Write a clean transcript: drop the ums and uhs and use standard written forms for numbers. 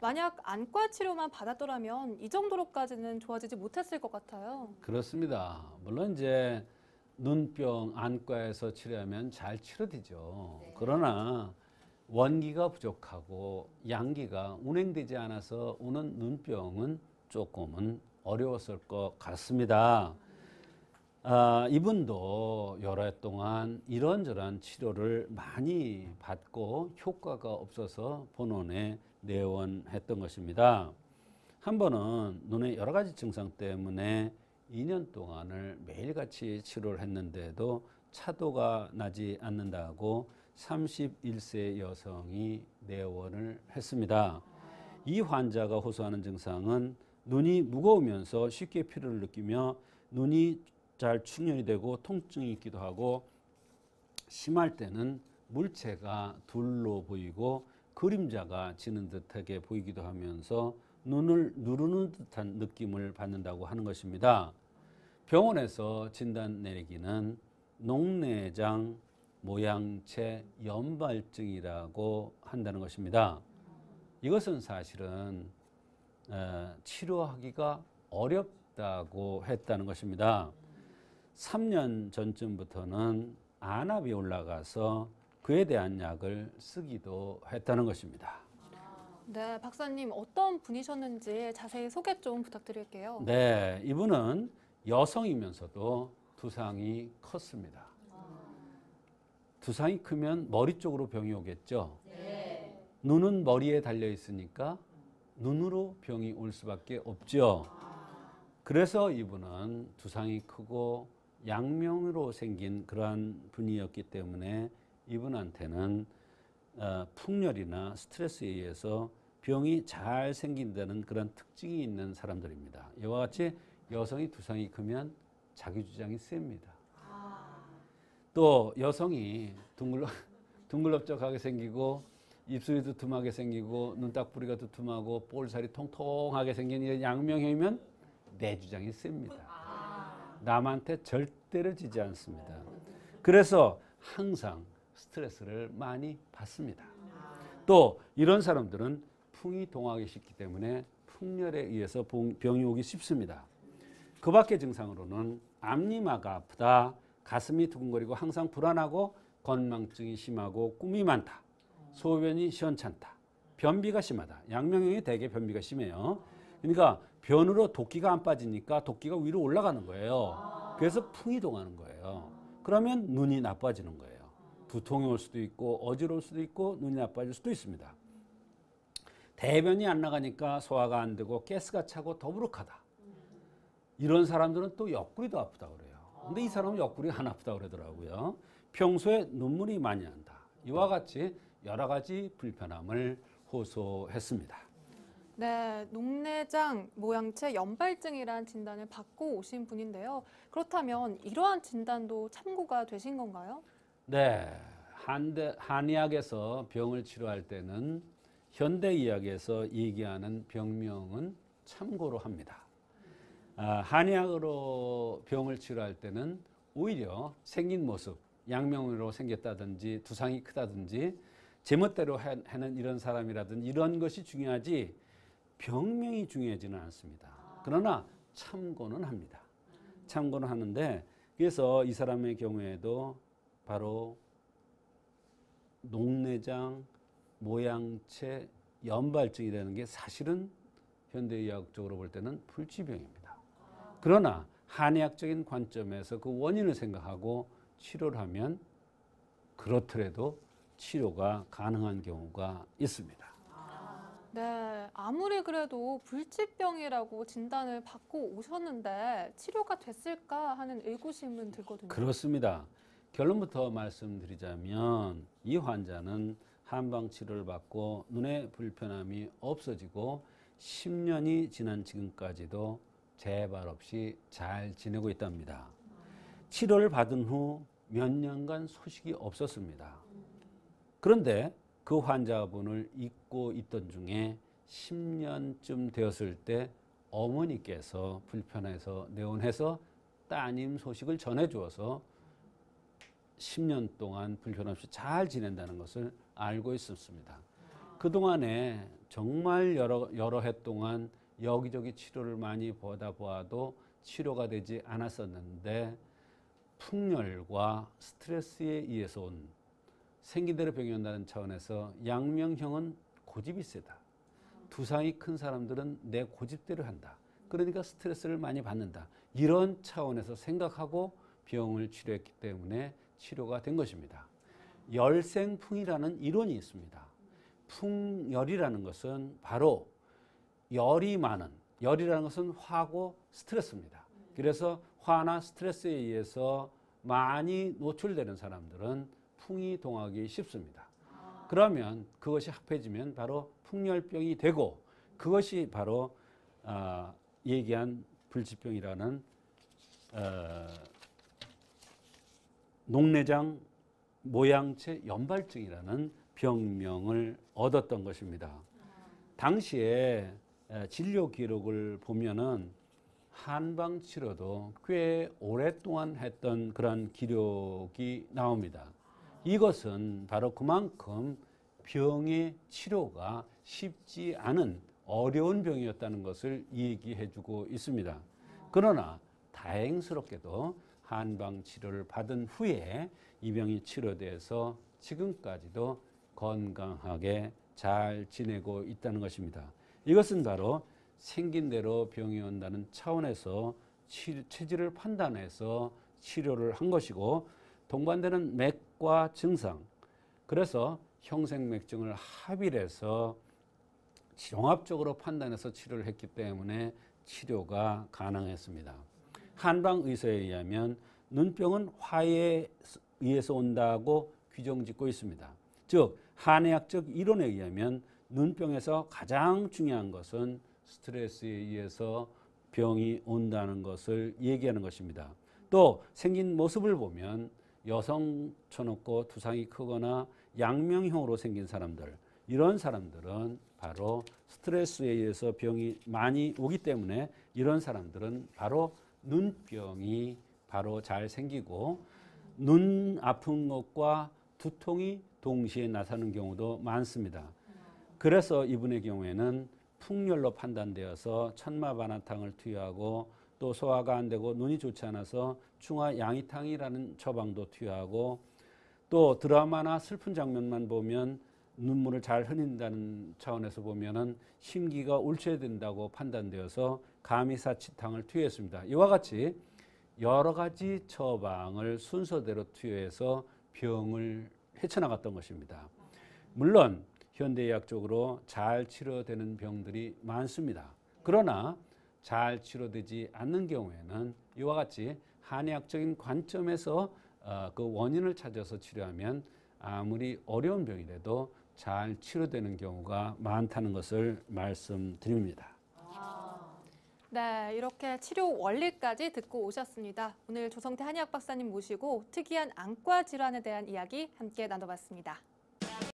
만약 안과 치료만 받았더라면 이 정도로까지는 좋아지지 못했을 것 같아요. 그렇습니다. 물론 이제 눈병 안과에서 치료하면 잘 치료되죠. 그러나 원기가 부족하고 양기가 운행되지 않아서 오는 눈병은 조금은 어려웠을 것 같습니다. 이분도 여러 해 동안 이런저런 치료를 많이 받고 효과가 없어서 본원에 내원했던 것입니다. 한 번은 눈의 여러 가지 증상 때문에 2년 동안을 매일같이 치료를 했는데도 차도가 나지 않는다고 31세 여성이 내원을 했습니다. 이 환자가 호소하는 증상은 눈이 무거우면서 쉽게 피로를 느끼며 눈이 잘 충혈이 되고 통증이 있기도 하고 심할 때는 물체가 둘로 보이고 그림자가 지는 듯하게 보이기도 하면서 눈을 누르는 듯한 느낌을 받는다고 하는 것입니다. 병원에서 진단 내리기는 녹내장 모양체 연발증이라고 한다는 것입니다. 이것은 사실은 치료하기가 어렵다고 했다는 것입니다. 3년 전쯤부터는 안압이 올라가서 그에 대한 약을 쓰기도 했다는 것입니다. 네, 박사님 어떤 분이셨는지 자세히 소개 좀 부탁드릴게요. 네, 이분은 여성이면서도 두상이 컸습니다. 두상이 크면 머리 쪽으로 병이 오겠죠. 네. 눈은 머리에 달려 있으니까 눈으로 병이 올 수밖에 없죠. 그래서 이분은 두상이 크고 양명으로 생긴 그러한 분이었기 때문에 이분한테는 풍열이나 스트레스에 의해서 병이 잘 생긴다는 그런 특징이 있는 사람들입니다. 이와 같이 여성이 두상이 크면 자기 주장이 셉니다. 또 여성이 둥글럽적하게 생기고 입술이 두툼하게 생기고 눈딱부리가 두툼하고 볼살이 통통하게 생긴 이런 양명형이면 내 주장이 셉니다. 남한테 절대로 지지 않습니다. 그래서 항상 스트레스를 많이 받습니다. 또 이런 사람들은 풍이 동하기 쉽기 때문에 풍열에 의해서 병이 오기 쉽습니다. 그 밖의 증상으로는 앞니마가 아프다, 가슴이 두근거리고 항상 불안하고 건망증이 심하고 꿈이 많다, 소변이 시원찮다, 변비가 심하다. 양명형이 대개 변비가 심해요. 그러니까 변으로 도끼가 안 빠지니까 도끼가 위로 올라가는 거예요. 그래서 풍이 동하는 거예요. 그러면 눈이 나빠지는 거예요. 두통이 올 수도 있고 어지러울 수도 있고 눈이 나빠질 수도 있습니다. 대변이 안 나가니까 소화가 안 되고 가스가 차고 더부룩하다. 이런 사람들은 또 옆구리도 아프다고 그래요. 근데 이 사람은 옆구리가 안 아프다고 그러더라고요. 평소에 눈물이 많이 난다. 이와 같이 여러 가지 불편함을 호소했습니다. 네, 녹내장 모양체 연발증이란 진단을 받고 오신 분인데요. 그렇다면 이러한 진단도 참고가 되신 건가요? 네, 한의학에서 병을 치료할 때는 현대의학에서 얘기하는 병명은 참고로 합니다. 한의학으로 병을 치료할 때는 오히려 생긴 모습, 양명으로 생겼다든지 두상이 크다든지 제멋대로 하는 이런 사람이라든지 이런 것이 중요하지 병명이 중요하지는 않습니다. 그러나 참고는 합니다. 참고는 하는데 그래서 이 사람의 경우에도 바로 녹내장 모양체 연발증이라는 게 사실은 현대의학적으로 볼 때는 불치병입니다. 그러나 한의학적인 관점에서 그 원인을 생각하고 치료를 하면 그렇더라도 치료가 가능한 경우가 있습니다. 네, 아무리 그래도 불치병이라고 진단을 받고 오셨는데 치료가 됐을까 하는 의구심은 들거든요. 그렇습니다. 결론부터 말씀드리자면 이 환자는 한방 치료를 받고 눈의 불편함이 없어지고 10년이 지난 지금까지도 재발 없이 잘 지내고 있답니다. 치료를 받은 후 몇 년간 소식이 없었습니다. 그런데 그 환자분을 잊고 있던 중에 10년쯤 되었을 때 어머니께서 불편해서 내원해서 따님 소식을 전해주어서 10년 동안 불편 없이 잘 지낸다는 것을 알고 있었습니다. 그동안에 정말 여러 해 동안 여기저기 치료를 많이 보다 보아도 치료가 되지 않았었는데 풍열과 스트레스에 의해서 온 생긴 대로 병이 온다는 차원에서 양명형은 고집이 세다. 두상이 큰 사람들은 내 고집대로 한다. 그러니까 스트레스를 많이 받는다. 이런 차원에서 생각하고 병을 치료했기 때문에 치료가 된 것입니다. 열생풍이라는 이론이 있습니다. 풍열이라는 것은 바로 열이라는 것은 화고 스트레스입니다. 그래서 화나 스트레스에 의해서 많이 노출되는 사람들은 풍이 동하기 쉽습니다. 그러면 그것이 합해지면 바로 풍열병이 되고 그것이 바로 얘기한 불치병이라는 녹내장 모양체 연발증이라는 병명을 얻었던 것입니다. 당시에 진료 기록을 보면은 한방 치료도 꽤 오랫동안 했던 그런 기록이 나옵니다. 이것은 바로 그만큼 병의 치료가 쉽지 않은 어려운 병이었다는 것을 얘기해 주고 있습니다. 그러나 다행스럽게도 한방 치료를 받은 후에 이 병이 치료돼서 지금까지도 건강하게 잘 지내고 있다는 것입니다. 이것은 바로 생긴 대로 병이 온다는 차원에서 체질을 판단해서 치료를 한 것이고 동반되는 맥과 증상, 그래서 형생맥증을 합의해서 종합적으로 판단해서 치료를 했기 때문에 치료가 가능했습니다. 한방 의사에 의하면 눈병은 화에 의해서 온다고 규정짓고 있습니다. 즉 한의학적 이론에 의하면 눈병에서 가장 중요한 것은 스트레스에 의해서 병이 온다는 것을 얘기하는 것입니다. 또 생긴 모습을 보면 여성처럼 두상이 크거나 양명형으로 생긴 사람들, 이런 사람들은 바로 스트레스에 의해서 병이 많이 오기 때문에 이런 사람들은 바로 눈병이 바로 잘 생기고 눈 아픈 것과 두통이 동시에 나타나는 경우도 많습니다. 그래서 이분의 경우에는 풍열로 판단되어서 천마반화탕을 투여하고 또 소화가 안 되고 눈이 좋지 않아서 충화 양이탕이라는 처방도 투여하고 또 드라마나 슬픈 장면만 보면 눈물을 잘 흘린다는 차원에서 보면은 심기가 울체된다고 판단되어서 가미사치탕을 투여했습니다. 이와 같이 여러 가지 처방을 순서대로 투여해서 병을 헤쳐나갔던 것입니다. 물론 현대의학적으로 잘 치료되는 병들이 많습니다. 그러나 잘 치료되지 않는 경우에는 이와 같이 한의학적인 관점에서 그 원인을 찾아서 치료하면 아무리 어려운 병이라도 잘 치료되는 경우가 많다는 것을 말씀드립니다. 네, 이렇게 치료 원리까지 듣고 오셨습니다. 오늘 조성태 한의학 박사님 모시고 특이한 안과 질환에 대한 이야기 함께 나눠봤습니다.